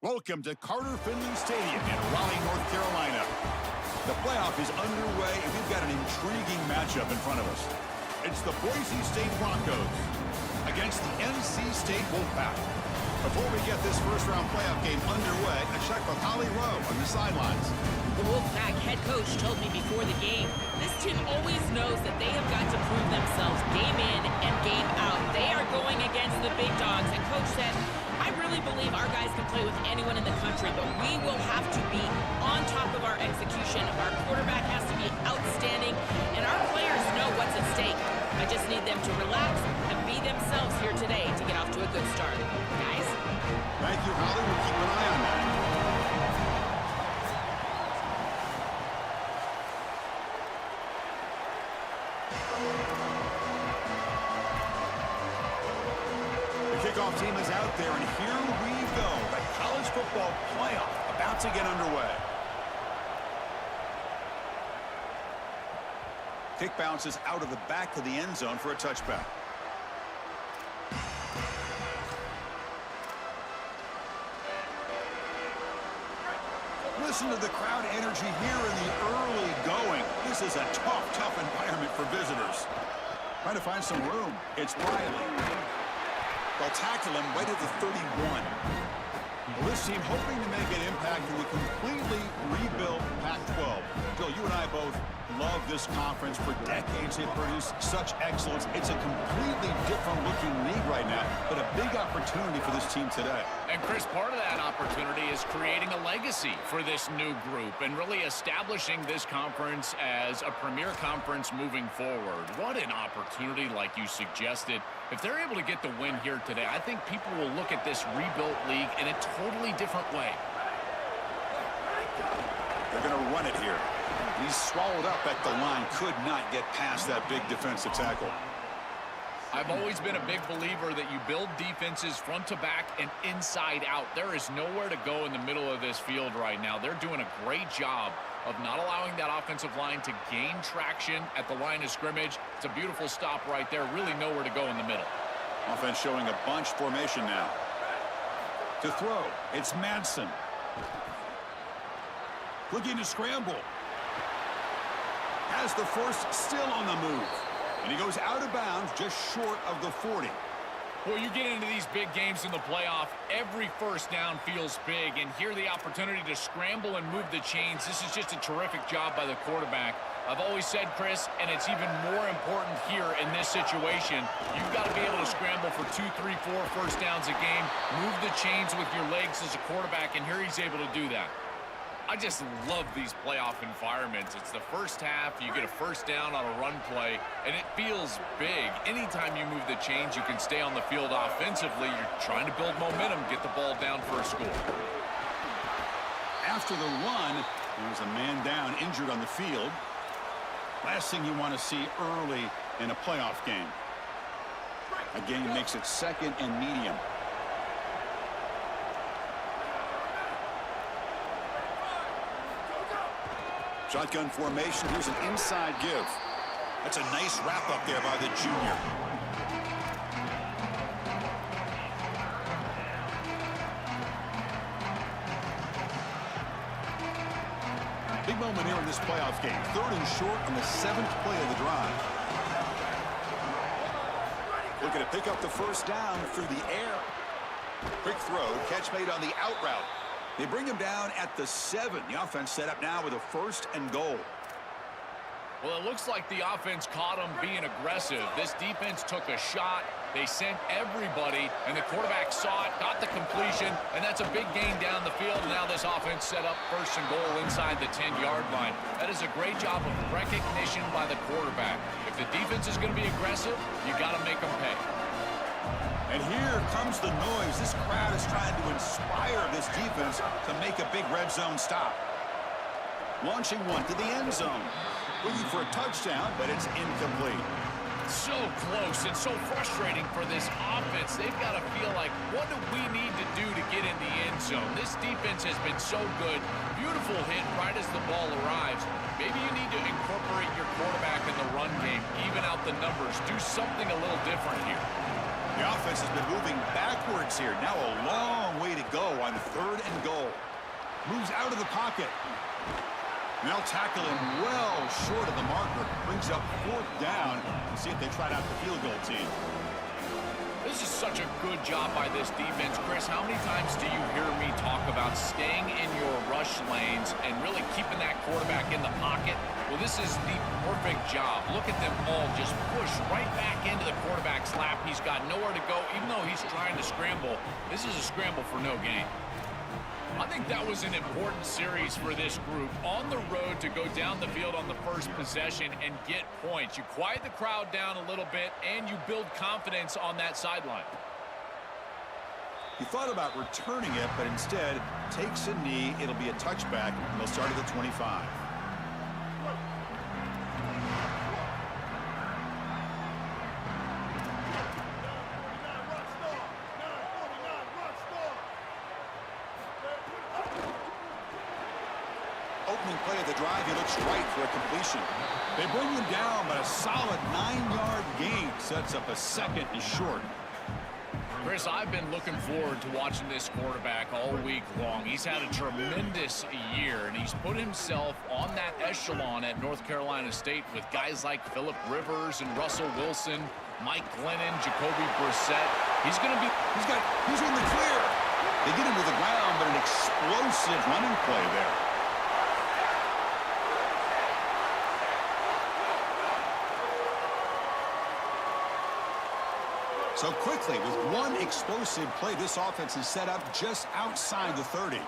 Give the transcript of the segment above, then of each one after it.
Welcome to Carter Finley Stadium in Raleigh, North Carolina. The playoff is underway, and we've got an intriguing matchup in front of us. It's the Boise State Broncos against the NC State Wolfpack. Before we get this first-round playoff game underway, a check with Holly Rowe on the sidelines. The Wolfpack head coach told me before the game, this team always knows that they have got to prove themselves game in and game out. They are going against the big dogs, and coach said, I really believe our guys can play with anyone in the country, but we will have to be on top of our execution. Our quarterback has to be outstanding, and our players know what's at stake. I just need them to relax and be themselves here today to get off to a good start. Guys? Thank you, Holly. We'll keep an eye on that. Kickoff team is out there, and here we go. The college football playoff about to get underway. Kick bounces out of the back of the end zone for a touchback. Listen to the crowd energy here in the early going. This is a tough environment for visitors. Trying to find some room. It's Riley. They'll tackle him right at the 31. Well, this team hoping to make an impact in the completely rebuilt Pac-12. Joe, you and I both love this conference. For decades, they've produced such excellence. It's a completely different-looking league right now, but a big opportunity for this team today. And, Chris, part of that opportunity is creating a legacy for this new group and really establishing this conference as a premier conference moving forward. What an opportunity, like you suggested. If they're able to get the win here today, I think people will look at this rebuilt league in a totally different way. They're going to run it here. He's swallowed up at the line. Could not get past that big defensive tackle. I've always been a big believer that you build defenses front to back and inside out. There is nowhere to go in the middle of this field right now. They're doing a great job of not allowing that offensive line to gain traction at the line of scrimmage. It's a beautiful stop right there. Really nowhere to go in the middle. Offense showing a bunch formation now. To throw, it's Madsen. Looking to scramble. Has the first, still on the move. And he goes out of bounds just short of the 40. Well, you get into these big games in the playoff, every first down feels big, and here the opportunity to scramble and move the chains. This is just a terrific job by the quarterback. I've always said, Chris, and it's even more important here in this situation, you've got to be able to scramble for 2, 3, 4 first downs a game, move the chains with your legs as a quarterback, and here he's able to do that. I just love these playoff environments. It's the first half, you get a first down on a run play, and it feels big. Anytime you move the chains, you can stay on the field offensively. You're trying to build momentum, get the ball down for a score. After the run, there's a man down, injured on the field. Last thing you want to see early in a playoff game. Again, makes it second and medium. Shotgun formation. Here's an inside give. That's a nice wrap up there by the junior. Big moment here in this playoff game. Third and short on the 7th play of the drive. Looking to pick up the first down through the air. Quick throw. Catch made on the out route. They bring him down at the 7. The offense set up now with a first and goal. Well, it looks like the offense caught him being aggressive. This defense took a shot. They sent everybody, and the quarterback saw it, got the completion, and that's a big gain down the field. Now this offense set up first and goal inside the 10-yard line. That is a great job of recognition by the quarterback. If the defense is going to be aggressive, you got to make them pay. And here comes the noise. This crowd is trying to inspire this defense to make a big red zone stop. Launching one to the end zone. Looking for a touchdown, but it's incomplete. So close and so frustrating for this offense. They've got to feel like, what do we need to do to get in the end zone? This defense has been so good. Beautiful hit right as the ball arrives. Maybe you need to incorporate your quarterback in the run game, even out the numbers, do something a little different here. The offense has been moving backwards here. Now a long way to go on 3rd and goal. Moves out of the pocket. They'll tackle him well short of the marker. Brings up 4th down. Let's see if they tried out the field goal team. This is such a good job by this defense. Chris, how many times do you hear me talk about staying in your rush lanes and really keeping that quarterback in the pocket? Well, this is the perfect job. Look at them all just push right back into the quarterback's lap. He's got nowhere to go, even though he's trying to scramble. This is a scramble for no gain. I think that was an important series for this group. On the road to go down the field on the first possession and get points. You quiet the crowd down a little bit, and you build confidence on that sideline. He thought about returning it, but instead takes a knee. It'll be a touchback. They'll start at the 25. Opening play of the drive, he looks right for a completion. They bring him down, but a solid 9-yard gain sets up a 2nd and short. Chris, I've been looking forward to watching this quarterback all week long. He's had a tremendous year, and he's put himself on that echelon at North Carolina State with guys like Phillip Rivers and Russell Wilson, Mike Glennon, Jacoby Brissett. He's in the clear. They get him to the ground, but an explosive running play there. So quickly, with one explosive play, this offense is set up just outside the 30.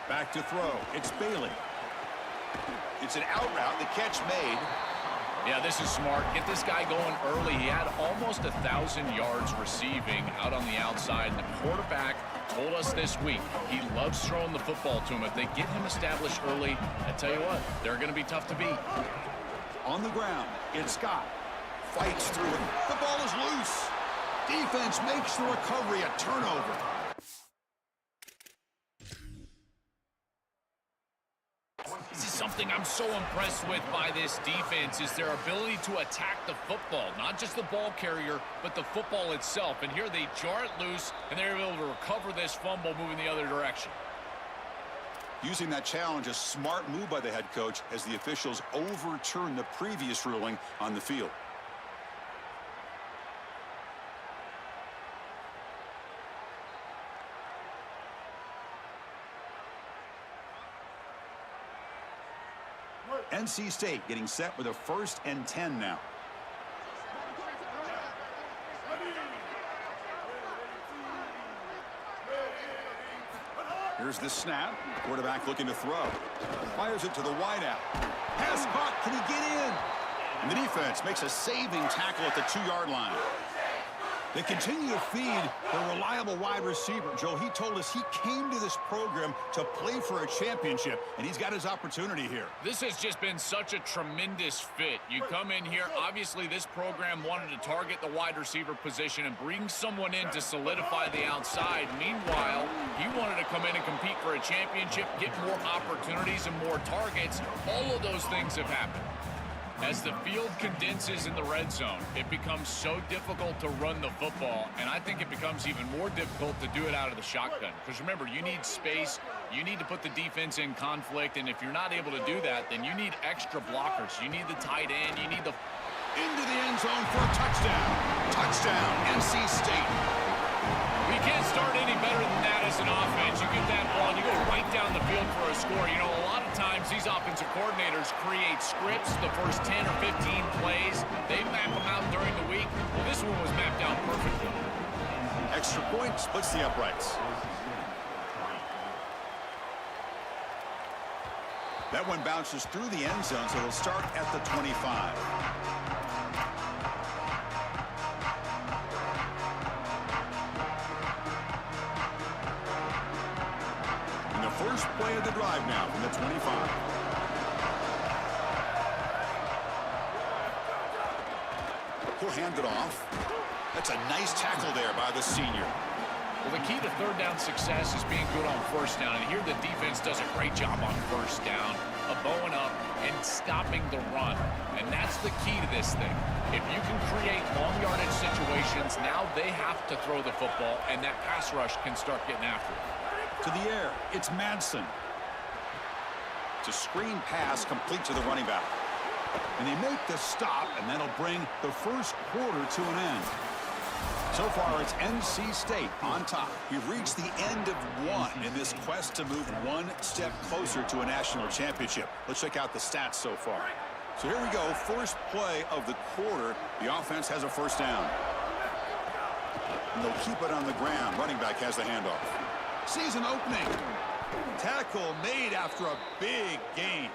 Back to throw. It's Bailey. It's an out route. The catch made. Yeah, this is smart. Get this guy going early. He had almost 1,000 yards receiving out on the outside. And the quarterback told us this week he loves throwing the football to him. If they get him established early, I tell you what, they're going to be tough to beat. On the ground, it's Scott. Fights through it. The ball is loose. Defense makes the recovery a turnover. This is something I'm so impressed with by this defense is their ability to attack the football. Not just the ball carrier, but the football itself. And here they jar it loose, and they're able to recover this fumble moving the other direction. Using that challenge, a smart move by the head coach as the officials overturn the previous ruling on the field. NC State getting set with a 1st and 10 now. Here's the snap. Quarterback looking to throw. Fires it to the wideout. Pass caught. Can he get in? And the defense makes a saving tackle at the 2-yard line. They continue to feed their reliable wide receiver. Joe, he told us he came to this program to play for a championship, and he's got his opportunity here. This has just been such a tremendous fit. You come in here, obviously this program wanted to target the wide receiver position and bring someone in to solidify the outside. Meanwhile, he wanted to come in and compete for a championship, get more opportunities and more targets. All of those things have happened. As the field condenses in the red zone, it becomes so difficult to run the football, and I think it becomes even more difficult to do it out of the shotgun. Because remember, you need space, you need to put the defense in conflict, and if you're not able to do that, then you need extra blockers. You need the tight end, you need the... Into the end zone for a touchdown. Touchdown, NC State. We can't start any better than that as an offense. You get that ball and you go right down the field for a score. You know, a lot of times these offensive coordinators create scripts, the first 10 or 15 plays. They map them out during the week. Well, this one was mapped out perfectly. Extra point splits the uprights. That one bounces through the end zone, so it'll start at the 25. First play of the drive now from the 25. He'll hand it off. That's a nice tackle there by the senior. Well, the key to third down success is being good on first down. And here the defense does a great job on first down. of bowing up and stopping the run. And that's the key to this thing. If you can create long yardage situations, now they have to throw the football, and that pass rush can start getting after it. To the air, it's Madsen. It's a screen pass complete to the running back. And they make the stop, and that'll bring the first quarter to an end. So far, it's NC State on top. We've reached the end of one in this quest to move one step closer to a national championship. Let's check out the stats so far. So here we go, first play of the quarter. The offense has a first down. And they'll keep it on the ground. Running back has the handoff. Season opening. Tackle made after a big gain.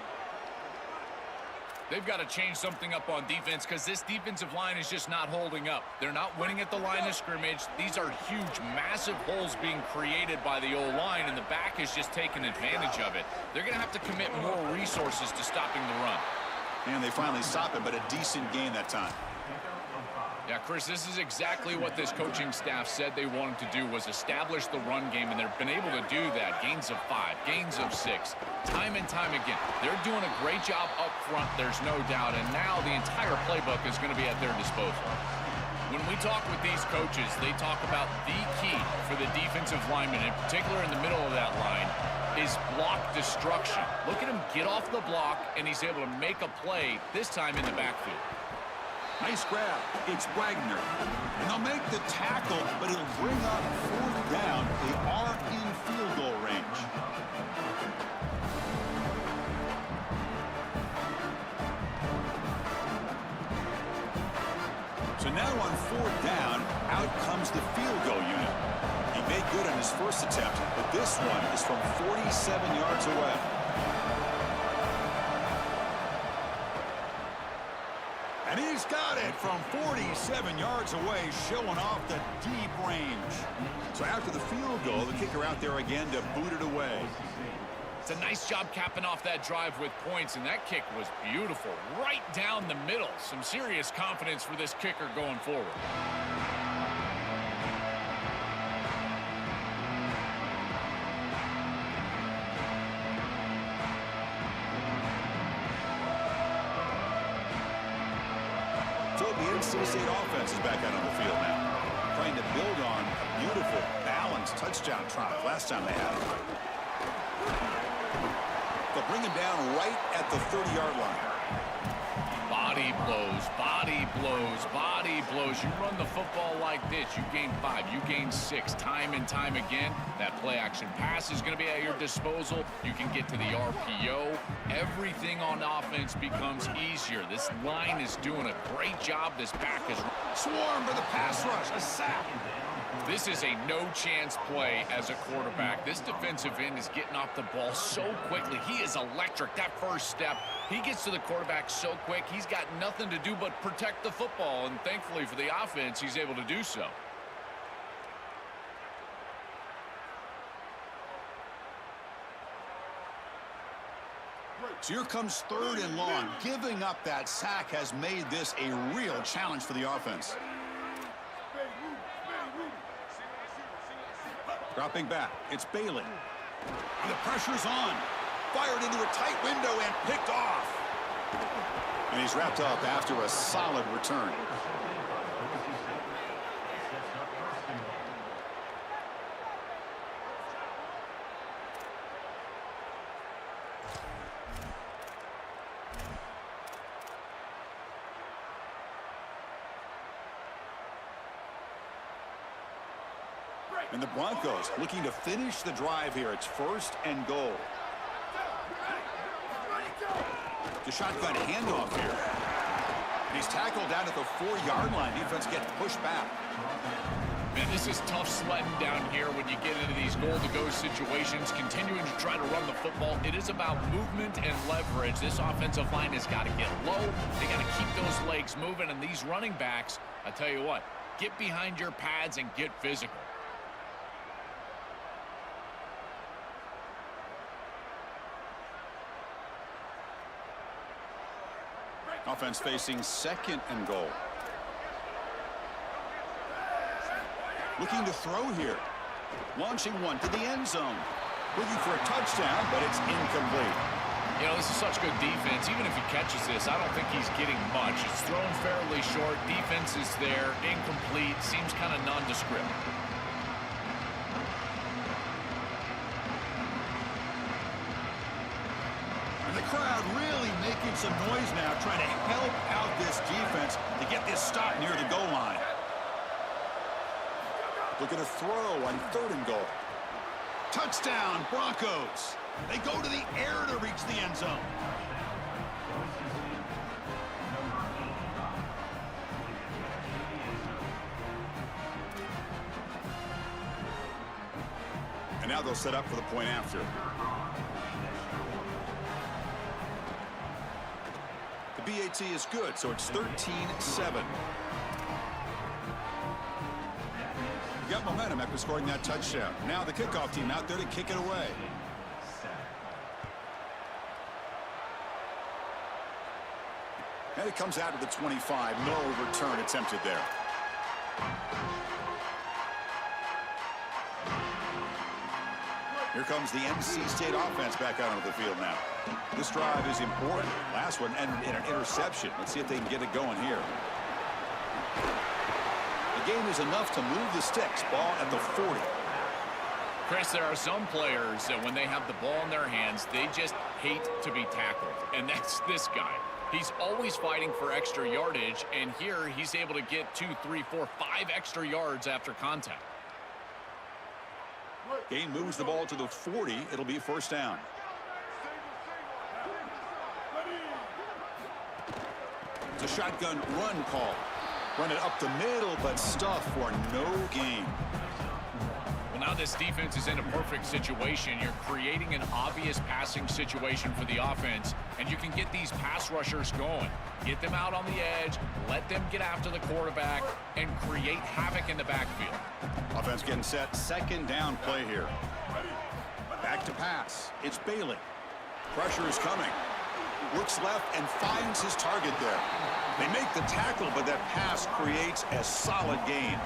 They've got to change something up on defense because this defensive line is just not holding up. They're not winning at the line of scrimmage. These are huge, massive holes being created by the O-line, and the back is just taking advantage of it. They're going to have to commit more resources to stopping the run. And they finally stop it, but a decent gain that time. Yeah, Chris, this is exactly what this coaching staff said they wanted to do, was establish the run game, and they've been able to do that. Gains of 5, gains of 6, time and time again. They're doing a great job up front, there's no doubt, and now the entire playbook is going to be at their disposal. When we talk with these coaches, they talk about the key for the defensive lineman, in particular in the middle of that line, is block destruction. Look at him get off the block, and he's able to make a play, this time in the backfield. Nice grab. It's Wagner. And they'll make the tackle, but it'll bring up fourth down. They are in field goal range. So now on fourth down, out comes the field goal unit. He made good on his first attempt, but this one is from 47 yards away. And he's got it from 47 yards away, showing off the deep range. So after the field goal, the kicker out there again to boot it away. It's a nice job capping off that drive with points, and that kick was beautiful. Right down the middle. Some serious confidence for this kicker going forward. The NC State offense is back out on the field now, trying to build on a beautiful, balanced touchdown drive last time they had it. They'll bring him down right at the 30-yard line. Body blows, body blows, body blows. You run the football like this, you gain 5, you gain 6, time and time again. That play-action pass is going to be at your disposal. You can get to the RPO. Everything on offense becomes easier. This line is doing a great job. This back is... Swarm for the pass rush, a sack. This is a no-chance play as a quarterback. This defensive end is getting off the ball so quickly. He is electric. That first step, he gets to the quarterback so quick. He's got nothing to do but protect the football, and thankfully for the offense, he's able to do so. So here comes third and long. Giving up that sack has made this a real challenge for the offense. Dropping back, it's Bailey. And the pressure's on. Fired into a tight window and picked off. And he's wrapped up after a solid return. And the Broncos looking to finish the drive here. It's first and goal. The shotgun handoff here. And he's tackled down at the 4-yard line. Defense getting pushed back. Man, this is tough sledding down here when you get into these goal-to-go situations, continuing to try to run the football. It is about movement and leverage. This offensive line has got to get low. They got to keep those legs moving. And these running backs, I tell you what, get behind your pads and get physical. Offense facing second and goal. Looking to throw here. Launching one to the end zone. Looking for a touchdown, but it's incomplete. You know, this is such good defense. Even if he catches this, I don't think he's getting much. It's thrown fairly short. Defense is there. Incomplete. Seems kind of nondescript. And the crowd really making some noise now, trying to help out this defense to get this stop near the goal line. Look at a throw on 3rd and goal. Touchdown, Broncos. They go to the air to reach the end zone. And now they'll set up for the point after. The BAT is good, so it's 13-7. Got momentum after scoring that touchdown. Now the kickoff team out there to kick it away. And it comes out to the 25. No return attempted there. Here comes the NC State offense back out onto the field now. This drive is important. Last one ended in an interception. Let's see if they can get it going here. The game is enough to move the sticks. Ball at the 40. Chris, there are some players that when they have the ball in their hands, they just hate to be tackled. And that's this guy. He's always fighting for extra yardage, and here he's able to get 2, 3, 4, 5 extra yards after contact. Game moves the ball to the 40. It'll be first down. It's a shotgun run call. Run it up the middle, but stuff for no gain. Well, now this defense is in a perfect situation. You're creating an obvious passing situation for the offense, and you can get these pass rushers going. Get them out on the edge, let them get after the quarterback, and create havoc in the backfield. Offense getting set. 2nd down play here. Back to pass. It's Bailey. Pressure is coming. Looks left and finds his target there. They make the tackle, but that pass creates a solid gain.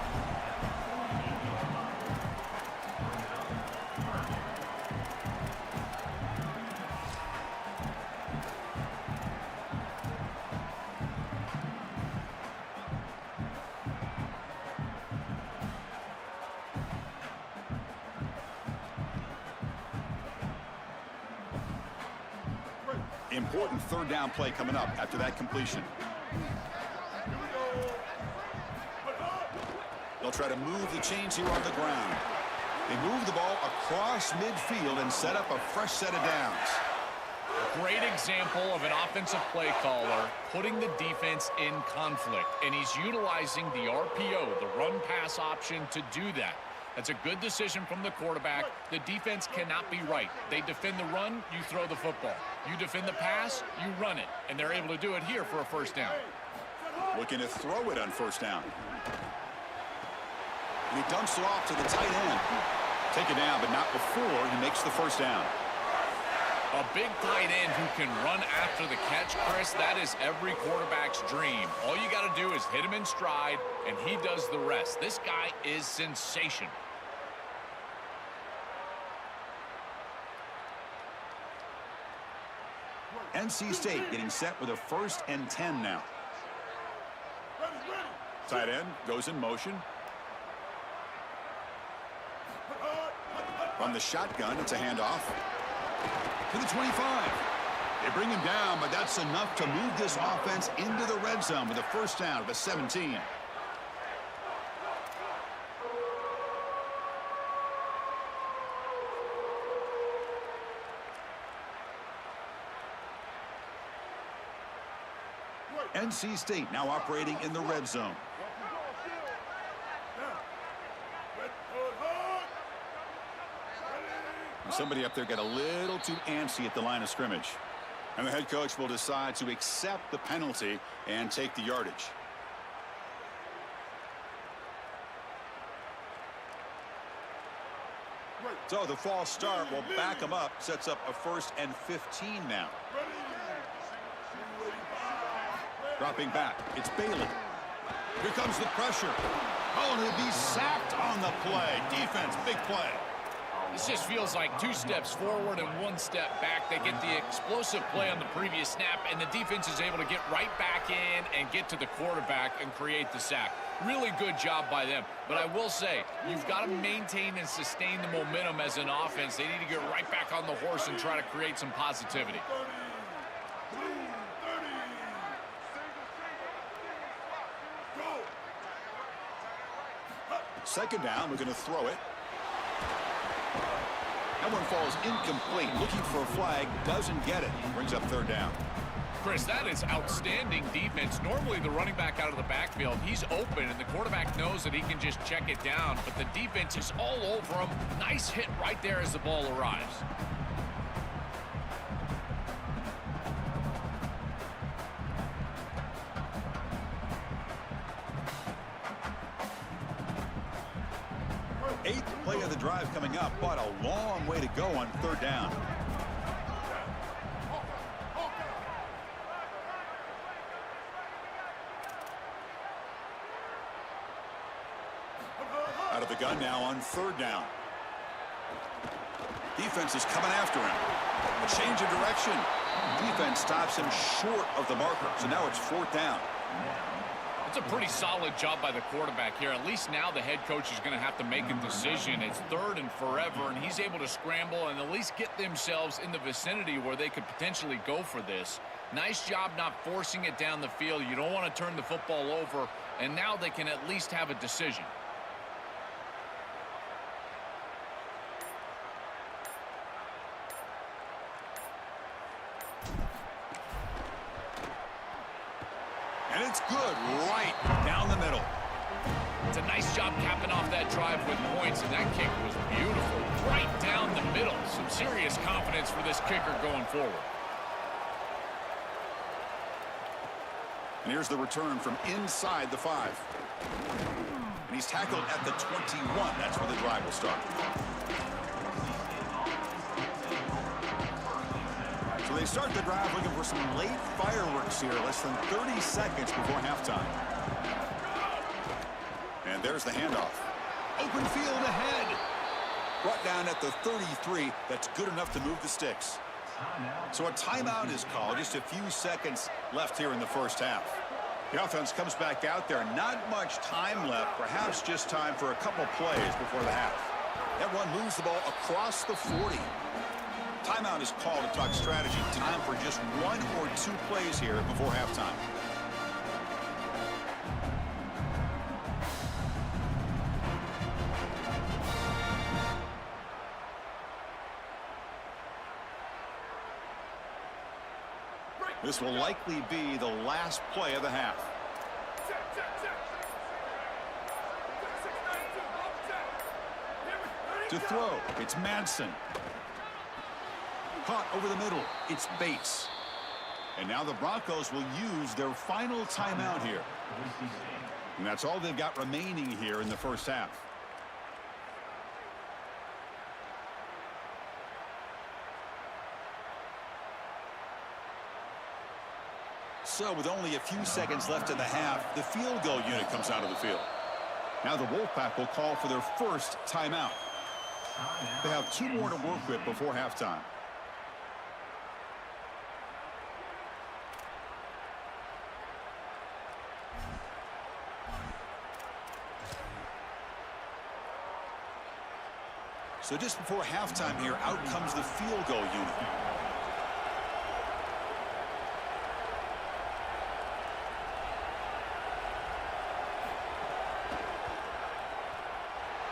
Important 3rd down play coming up after that completion. They'll try to move the chains here on the ground. They move the ball across midfield and set up a fresh set of downs. Great example of an offensive play caller putting the defense in conflict, and he's utilizing the RPO, the run-pass option, to do that. That's a good decision from the quarterback. The defense cannot be right. They defend the run, you throw the football. You defend the pass, you run it. And they're able to do it here for a first down. Looking to throw it on first down. And he dumps it off to the tight end. Take it down, but not before he makes the first down. A big tight end who can run after the catch, Chris, that is every quarterback's dream. All you got to do is hit him in stride, and he does the rest. This guy is sensational. NC State getting set with a 1st and 10 now. Tight end goes in motion. From the shotgun, it's a handoff. To the 25. They bring him down, but that's enough to move this offense into the red zone with a first down at the 17. NC State now operating in the red zone. Somebody up there got a little too antsy at the line of scrimmage. And the head coach will decide to accept the penalty and take the yardage. So the false start will back him up, sets up a 1st and 15 now. Dropping back, it's Bailey. Here comes the pressure. Oh, and he'll be sacked on the play. Defense, big play. This just feels like 2 steps forward and 1 step back. They get the explosive play on the previous snap, and the defense is able to get right back in and get to the quarterback and create the sack. Really good job by them. But I will say, you've got to maintain and sustain the momentum as an offense. They need to get right back on the horse and try to create some positivity. Second down, we're going to throw it. That one falls incomplete. Looking for a flag, doesn't get it. Brings up third down. Chris, that is outstanding defense. Normally the running back out of the backfield, he's open, and the quarterback knows that he can just check it down, but the defense is all over him. Nice hit right there as the ball arrives. Eighth play of the drive coming up, but a long way to go on third down. Out of the gun now on third down. Defense is coming after him. A change of direction. Defense stops him short of the marker, so now it's fourth down. It's a pretty solid job by the quarterback here. At least now the head coach is going to have to make a decision. It's third and forever, and he's able to scramble and at least get themselves in the vicinity where they could potentially go for this. Nice job not forcing it down the field. You don't want to turn the football over, and now they can at least have a decision. And it's good right down the middle. It's a nice job capping off that drive with points, and that kick was beautiful. Right down the middle. Some serious confidence for this kicker going forward. And here's the return from inside the 5. And he's tackled at the 21. That's where the drive will start. So they start the drive looking for some late fireworks here, less than 30 seconds before halftime. And there's the handoff. Open field ahead. Brought down at the 33. That's good enough to move the sticks. So a timeout is called. Just a few seconds left here in the first half. The offense comes back out there. Not much time left. Perhaps just time for a couple plays before the half. That one moves the ball across the 40. Timeout is called to talk strategy. Time for just 1 or 2 plays here before halftime. This will likely be the last play of the half. To throw, it's Madsen. Caught over the middle, it's Bates. And now the Broncos will use their final timeout here. And that's all they've got remaining here in the first half. So with only a few seconds left in the half, the field goal unit comes out of the field. Now the Wolfpack will call for their first timeout. They have 2 more to work with before halftime. So just before halftime here, out comes the field goal unit.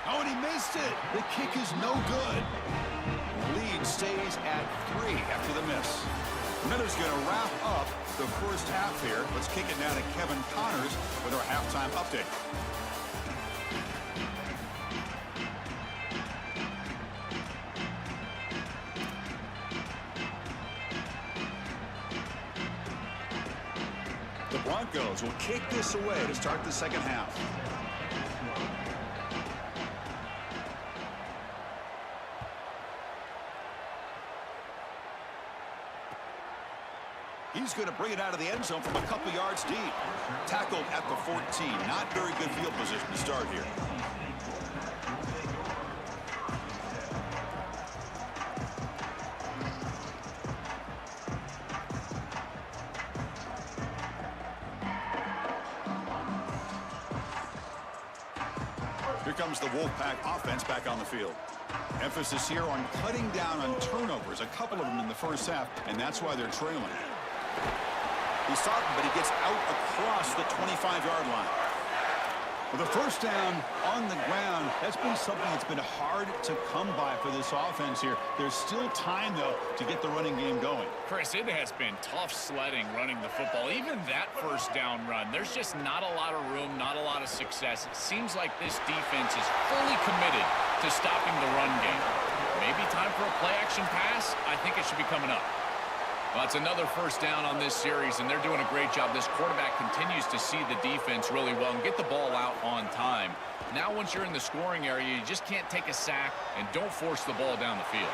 Oh, and he missed it. The kick is no good. Lead stays at 3 after the miss. Miller's going to wrap up the first half here. Let's kick it now to Kevin Connors with our halftime update. The Broncos will kick this away to start the second half. He's going to bring it out of the end zone from a couple yards deep. Tackled at the 14. Not very good field position to start here. Here comes the Wolfpack offense back on the field. Emphasis here on cutting down on turnovers, a couple of them in the first half, and that's why they're trailing. He saw it, but he gets out across the 25-yard line. With a first down on the ground, that's been something that's been hard to come by for this offense here. There's still time, though, to get the running game going. Chris, it has been tough sledding running the football. Even that first down run, there's just not a lot of room, not a lot of success. It seems like this defense is fully committed to stopping the run game. Maybe time for a play-action pass? I think it should be coming up. Well, it's another first down on this series, and they're doing a great job. This quarterback continues to see the defense really well and get the ball out on time. Now, once you're in the scoring area, you just can't take a sack and don't force the ball down the field.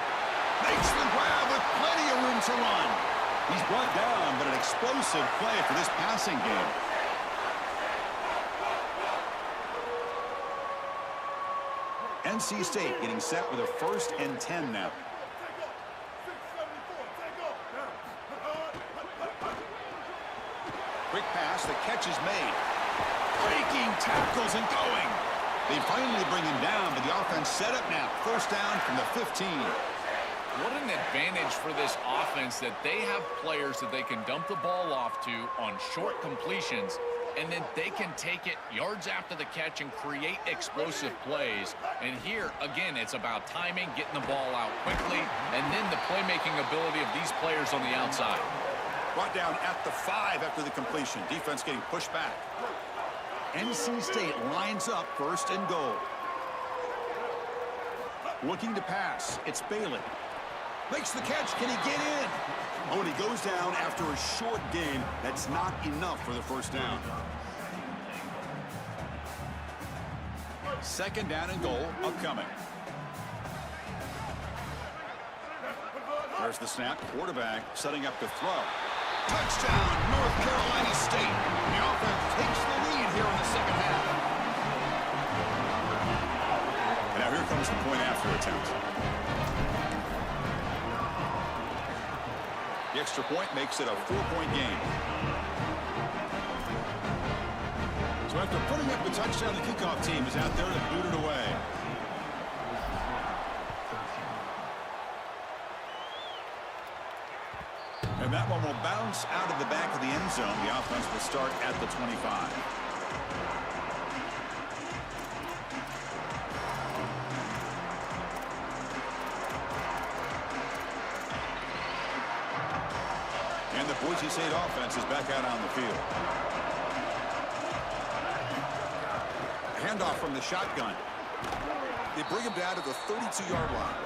Makes the grab with plenty of room to run. He's brought down, but an explosive play for this passing game. NC State getting set with a 1st and 10 now. Quick pass, the catch is made. Breaking tackles and going. They finally bring him down, but the offense set up now. First down from the 15. What an advantage for this offense that they have players that they can dump the ball off to on short completions, and then they can take it yards after the catch and create explosive plays. And here, again, it's about timing, getting the ball out quickly, and then the playmaking ability of these players on the outside. Brought down at the 5 after the completion. Defense getting pushed back. NC State lines up 1st and goal. Looking to pass. It's Bailey. Makes the catch. Can he get in? Oh, and he goes down after a short gain. That's not enough for the first down. 2nd down and goal upcoming. There's the snap. Quarterback setting up to throw. Touchdown, North Carolina State. The offense takes the lead here in the second half. And now here comes the point after attempt. The extra point makes it a 4-point game. So after putting up the touchdown, the kickoff team is out there to boot it away. And that one will bounce out of the back of the end zone. The offense will start at the 25. And the Boise State offense is back out on the field. Handoff from the shotgun. They bring him down to the 32-yard line.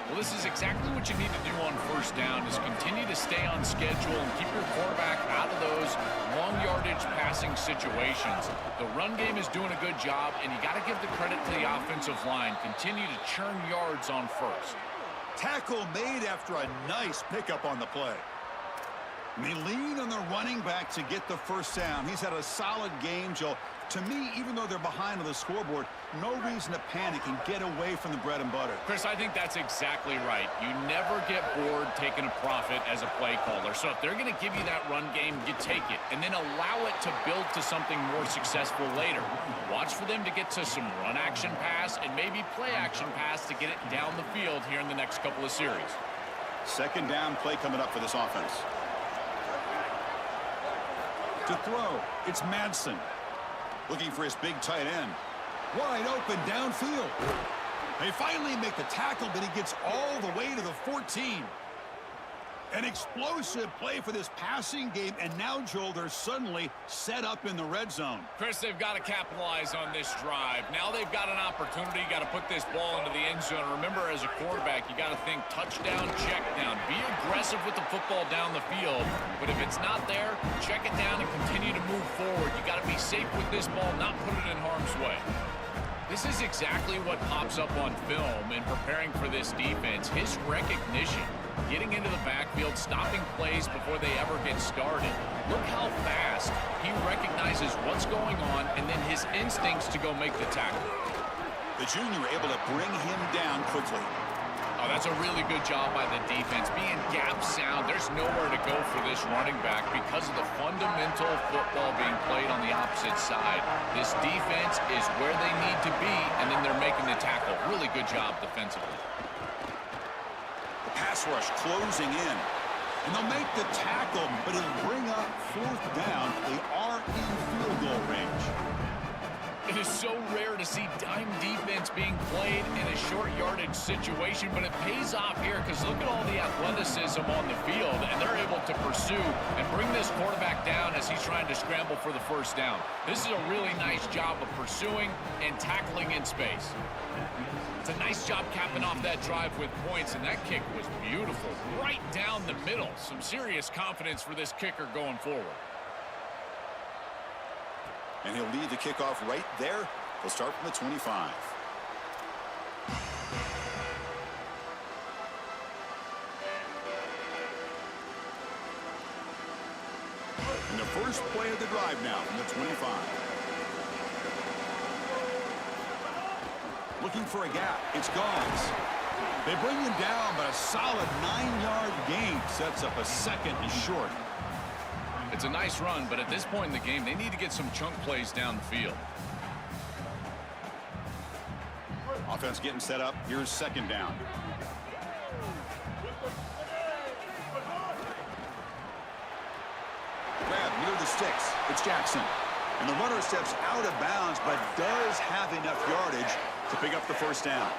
Well, this is exactly what you need to do on first down, is continue to stay on schedule and keep your quarterback out of those long yardage passing situations. The run game is doing a good job, and you got to give the credit to the offensive line. Continue to churn yards on first. Tackle made after a nice pickup on the play. And they lean on the running back to get the first down. He's had a solid game, Joe. To me, even though they're behind on the scoreboard, no reason to panic and get away from the bread and butter. Chris, I think that's exactly right. You never get bored taking a profit as a play caller. So if they're going to give you that run game, you take it, and then allow it to build to something more successful later. Watch for them to get to some run action pass and maybe play action pass to get it down the field here in the next couple of series. 2nd down play coming up for this offense. To throw, it's Madsen. Looking for his big tight end. Wide open downfield. They finally make the tackle, but he gets all the way to the 14. An explosive play for this passing game, and now, Joel, they're suddenly set up in the red zone. Chris, they've got to capitalize on this drive. Now they've got an opportunity. Got to put this ball into the end zone. Remember, as a quarterback, you got to think touchdown, check down. Be aggressive with the football down the field. But if it's not there, check it down and continue to move forward. You got to be safe with this ball, not put it in harm's way. This is exactly what pops up on film in preparing for this defense. His recognition, getting into the backfield, stopping plays before they ever get started. Look how fast he recognizes what's going on and then his instincts to go make the tackle. The junior able to bring him down quickly. Oh, that's a really good job by the defense. Being gap sound, there's nowhere to go for this running back because of the fundamental football being played on the opposite side. This defense is where they need to be, and then they're making the tackle. Really good job defensively. The pass rush closing in. And they'll make the tackle, but it'll bring up fourth down. They are in field goal range. It is so rare to see dime defense being played in a short yardage situation, but it pays off here because look at all the athleticism on the field, and they're able to pursue and bring this quarterback down as he's trying to scramble for the first down. This is a really nice job of pursuing and tackling in space. It's a nice job capping off that drive with points, and that kick was beautiful. Right down the middle. Some serious confidence for this kicker going forward. And he'll lead the kickoff right there. They'll start from the 25. And the first play of the drive now from the 25. Looking for a gap. It's Gauze. They bring him down, but a solid 9-yard gain sets up a second and short. It's a nice run, but at this point in the game, they need to get some chunk plays down the field. Offense getting set up. Here's second down. Grab near the sticks. It's Jackson. And the runner steps out of bounds, but does have enough yardage to pick up the first down.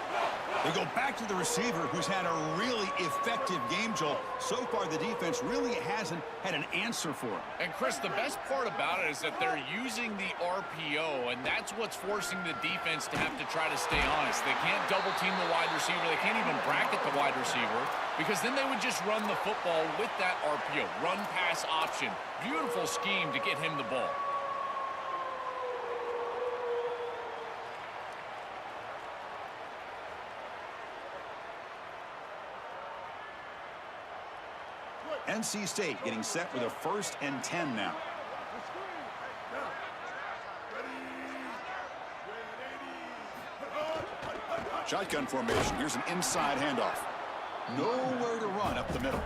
They go back to the receiver, who's had a really effective game, Joel. So far, the defense really hasn't had an answer for it. And, Chris, the best part about it is that they're using the RPO, and that's what's forcing the defense to have to try to stay honest. They can't double-team the wide receiver. They can't even bracket the wide receiver because then they would just run the football with that RPO, run-pass option. Beautiful scheme to get him the ball. NC State getting set with a 1st and 10 now. Shotgun formation. Here's an inside handoff. Nowhere to run up the middle.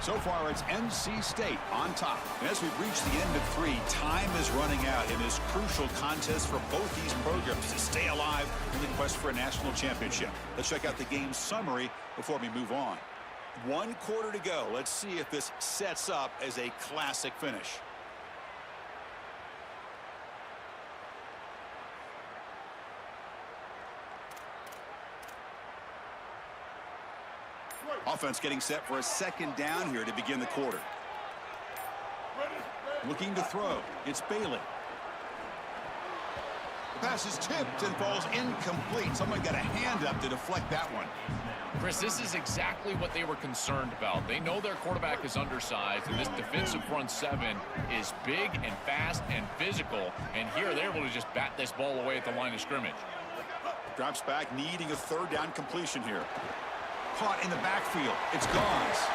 So far, it's NC State on top. And as we've reached the end of 3, time is running out in this crucial contest for both these programs to stay alive in the quest for a national championship. Let's check out the game summary before we move on. 1 quarter to go. Let's see if this sets up as a classic finish. Offense getting set for a second down here to begin the quarter. Looking to throw. It's Bailey. The pass is tipped and falls incomplete. Someone got a hand up to deflect that one. Chris, this is exactly what they were concerned about. They know their quarterback is undersized, and this defensive front 7 is big and fast and physical. And here they're able to just bat this ball away at the line of scrimmage. Drops back, needing a 3rd down completion here. Caught in the backfield. It's Gauze.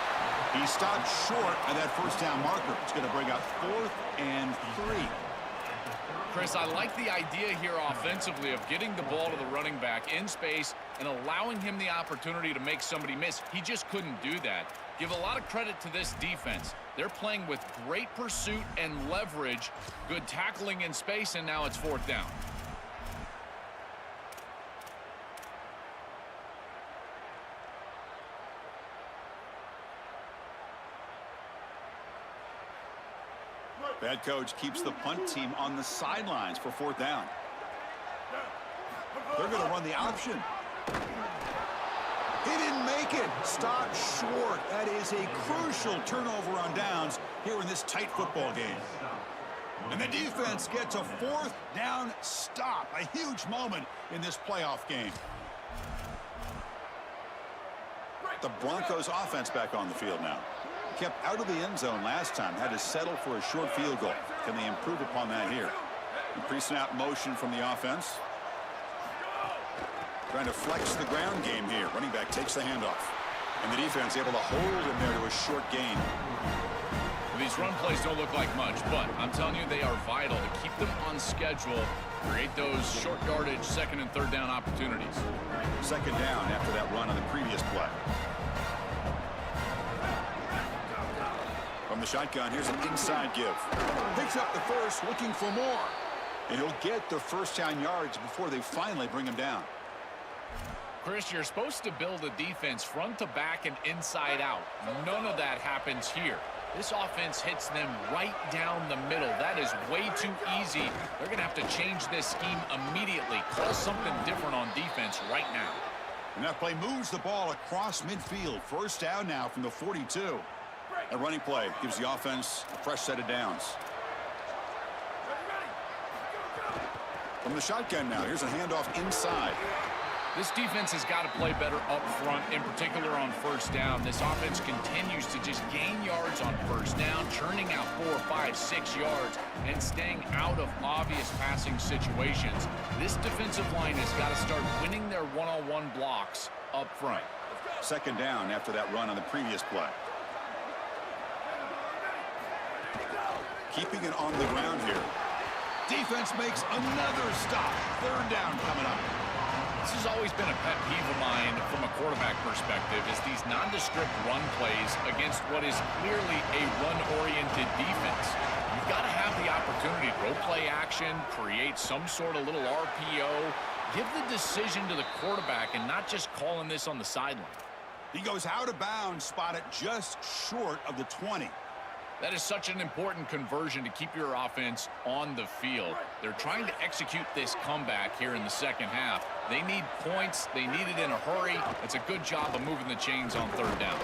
He stopped short of that 1st down marker. It's going to bring up 4th and 3. Chris, I like the idea here offensively of getting the ball to the running back in space and allowing him the opportunity to make somebody miss. He just couldn't do that. Give a lot of credit to this defense. They're playing with great pursuit and leverage, good tackling in space, and now it's 4th down. The head coach keeps the punt team on the sidelines for 4th down. They're going to run the option. He didn't make it. Stopped short. That is a crucial turnover on downs here in this tight football game. And the defense gets a 4th down stop. A huge moment in this playoff game. The Broncos offense back on the field now. Kept out of the end zone last time, had to settle for a short field goal. Can they improve upon that here? Pre-snap motion from the offense. Trying to flex the ground game here. Running back takes the handoff. And the defense able to hold him there to a short gain. These run plays don't look like much, but I'm telling you, they are vital to keep them on schedule, create those short yardage second and third down opportunities. Second down after that run on the previous play. From the shotgun, here's an inside give. Picks up the first, looking for more. And he'll get the first down yards before they finally bring him down. Chris, you're supposed to build a defense front to back and inside out. None of that happens here. This offense hits them right down the middle. That is way too easy. They're going to have to change this scheme immediately. Call something different on defense right now. And that play moves the ball across midfield. First down now from the 42. A running play gives the offense a fresh set of downs. From the shotgun now, here's a handoff inside. This defense has got to play better up front, in particular on first down. This offense continues to just gain yards on first down, churning out 4, 5, 6 yards, and staying out of obvious passing situations. This defensive line has got to start winning their one-on-one blocks up front. Second down after that run on the previous play. Keeping it on the ground here. Defense makes another stop. Third down coming up. This has always been a pet peeve of mine from a quarterback perspective, is these nondescript run plays against what is clearly a run-oriented defense. You've got to have the opportunity to go play action, create some sort of little RPO, give the decision to the quarterback and not just calling this on the sideline. He goes out of bounds, spotted just short of the 20. That is such an important conversion to keep your offense on the field. They're trying to execute this comeback here in the second half. They need points. They need it in a hurry. It's a good job of moving the chains on third down.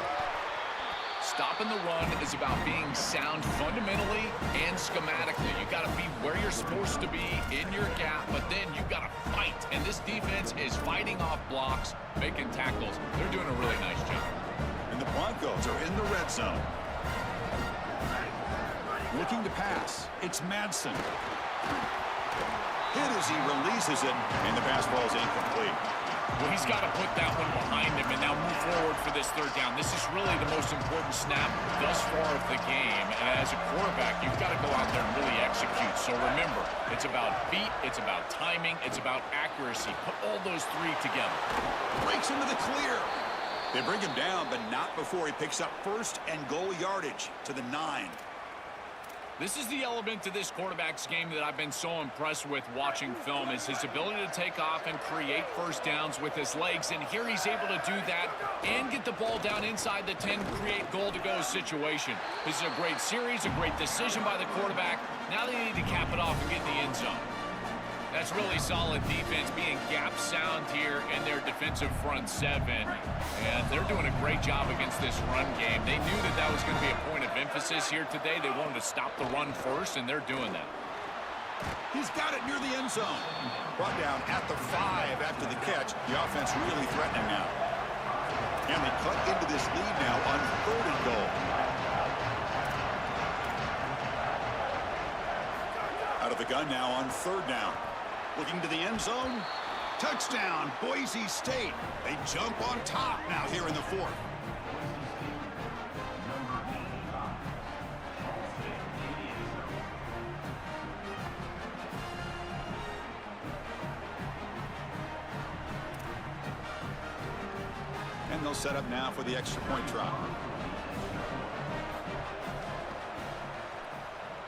Stopping the run is about being sound fundamentally and schematically. You've got to be where you're supposed to be in your gap, but then you've got to fight. And this defense is fighting off blocks, making tackles. They're doing a really nice job. And the Broncos are in the red zone. Looking to pass. It's Madsen. Hit as he releases it, and the pass ball is incomplete. Well, he's got to put that one behind him and now move forward for this third down. This is really the most important snap thus far of the game. And as a quarterback, you've got to go out there and really execute. So remember, it's about feet, it's about timing, it's about accuracy. Put all those three together. Breaks into the clear. They bring him down, but not before he picks up first and goal yardage to the 9. This is the element to this quarterback's game that I've been so impressed with watching film, is his ability to take off and create first downs with his legs. And here he's able to do that and get the ball down inside the 10, create goal-to-go situation. This is a great series, a great decision by the quarterback. Now they need to cap it off and get in the end zone. That's really solid defense, being gap sound here in their defensive front seven. And they're doing a great job against this run game. They knew that that was going to be a point of emphasis here today. They wanted to stop the run first, and they're doing that. He's got it near the end zone. Brought down at the 5 after the catch. The offense really threatening now. And they cut into this lead now on 3rd and goal. Out of the gun now on 3rd down. Looking to the end zone. Touchdown, Boise State. They jump on top now here in the 4th. And they'll set up now for the extra point try.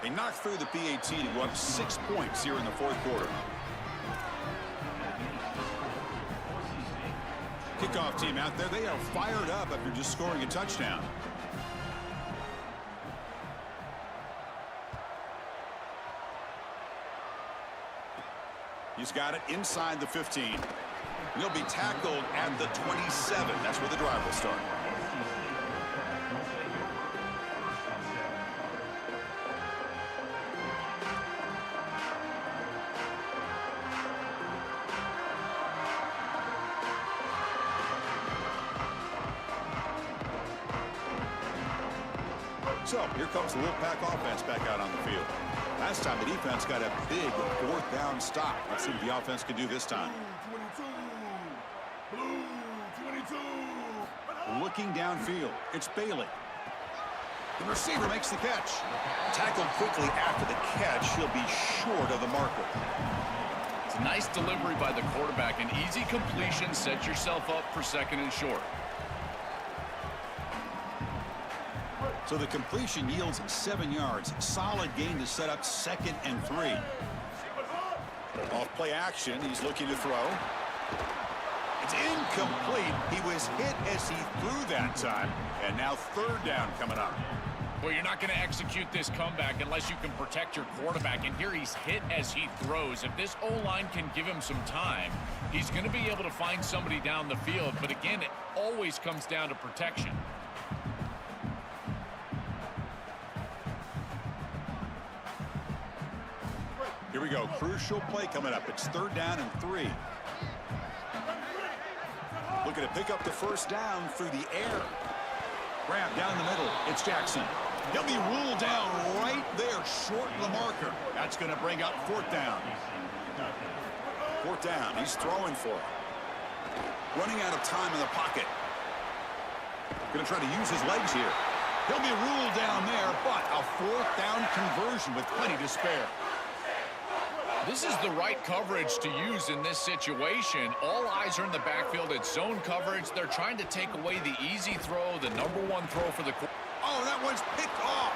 They knock through the PAT to go up 6 points here in the 4th quarter. Kickoff team out there, they are fired up after just scoring a touchdown. He's got it inside the 15. He'll be tackled at the 27. That's where the drive will start. So here comes the Wolfpack offense back out on the field. Last time the defense got a big 4th down stop. Let's see what the offense can do this time. Blue 22. Looking downfield, it's Bailey. The receiver makes the catch. Tackled quickly after the catch. He'll be short of the marker. It's a nice delivery by the quarterback. An easy completion. Set yourself up for 2nd and short. So the completion yields 7 yards. Solid gain to set up 2nd and 3. Off play action. He's looking to throw. It's incomplete. He was hit as he threw that time. And now 3rd down coming up. Well, you're not going to execute this comeback unless you can protect your quarterback. And here he's hit as he throws. If this O-line can give him some time, he's going to be able to find somebody down the field. But again, it always comes down to protection. Here we go. Crucial play coming up. It's 3rd down and 3. Looking to pick up the 1st down through the air. Grab down the middle. It's Jackson. He'll be ruled down right there, short of the marker. That's going to bring up 4th down. 4th down. He's throwing for it. Running out of time in the pocket. Going to try to use his legs here. He'll be ruled down there, but a 4th down conversion with plenty to spare. This is the right coverage to use in this situation. All eyes are in the backfield. It's zone coverage. They're trying to take away the easy throw, the #1 throw for the... Oh, that one's picked off.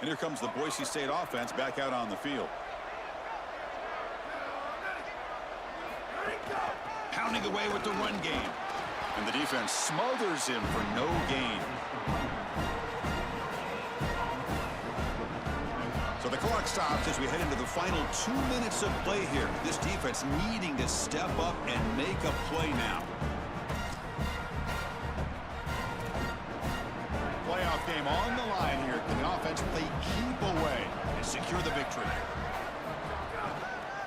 And here comes the Boise State offense back out on the field. Pounding away with the run game. And the defense smothers him for no gain. So the clock stops as we head into the final 2 minutes of play here. This defense needing to step up and make a play now. Playoff game on the line here. Can the offense play keep away and secure the victory?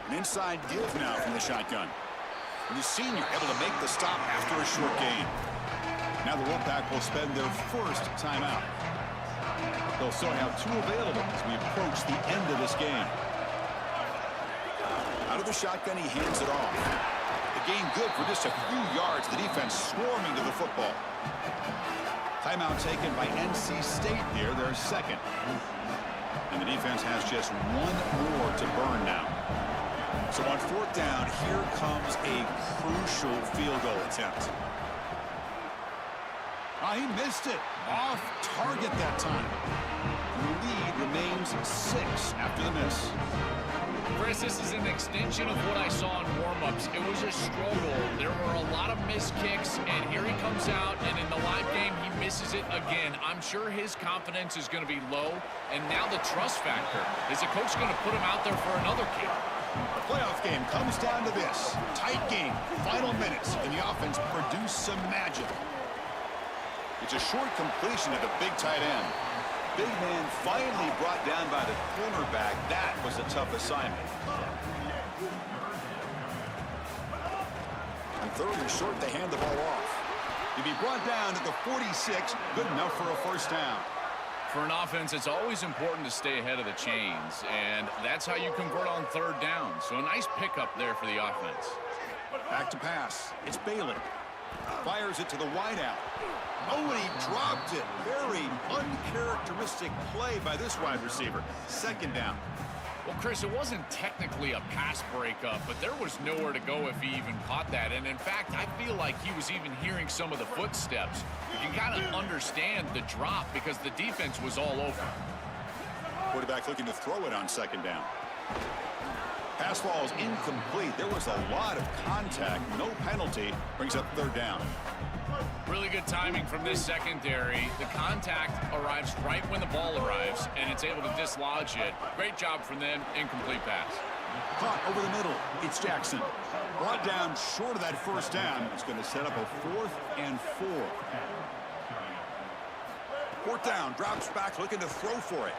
An inside give now from the shotgun. And the senior able to make the stop after a short gain. Now the Wolfpack will spend their 1st timeout. They'll still have 2 available as we approach the end of this game. Out of the shotgun, he hands it off. The gain good for just a few yards. The defense swarming to the football. Timeout taken by NC State here, their 2nd. And the defense has just 1 more to burn now. So on 4th down, here comes a crucial field goal attempt. He missed it. Off target that time. The lead remains 6 after the miss. Chris, this is an extension of what I saw in warm-ups. It was a struggle. There were a lot of missed kicks, and here he comes out, and in the live game, he misses it again. I'm sure his confidence is going to be low, and now the trust factor. Is the coach going to put him out there for another kick? The playoff game comes down to this. Tight game, final minutes, and the offense produce some magic. It's a short completion at the big tight end. Big man finally brought down by the cornerback. That was a tough assignment. And 3rd and short, they hand the ball off. He'll be brought down at the 46. Good enough for a 1st down. For an offense, it's always important to stay ahead of the chains, and that's how you convert on 3rd down. So a nice pickup there for the offense. Back to pass. It's Bailey. Fires it to the wideout. Oh, and he dropped it. Very uncharacteristic play by this wide receiver. 2nd down. Well, Chris, it wasn't technically a pass breakup, but there was nowhere to go if he even caught that. And in fact, I feel like he was even hearing some of the footsteps. You can kind of understand the drop because the defense was all over. Quarterback looking to throw it on 2nd down. Pass ball is incomplete. There was a lot of contact. No penalty. Brings up 3rd down. Really good timing from this secondary. The contact arrives right when the ball arrives, and it's able to dislodge it. Great job from them. Incomplete pass. Caught over the middle. It's Jackson. Brought down short of that 1st down. It's going to set up a 4th and 4. 4th down. Drops back looking to throw for it.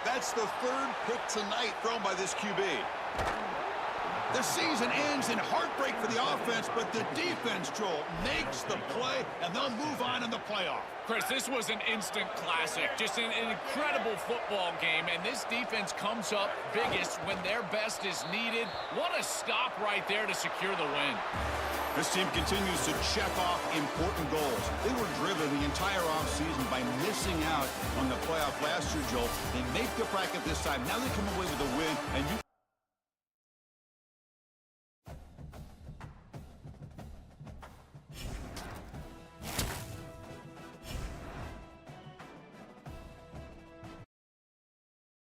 That's the 3rd pick tonight thrown by this QB. The season ends in heartbreak for the offense, but the defense, Joel, makes the play, and they'll move on in the playoff. Chris, this was an instant classic. Just an incredible football game, and this defense comes up biggest when their best is needed. What a stop right there to secure the win. This team continues to check off important goals. They were driven the entire offseason by missing out on the playoff last year, Joel. They make the bracket this time. Now they come away with a win, and you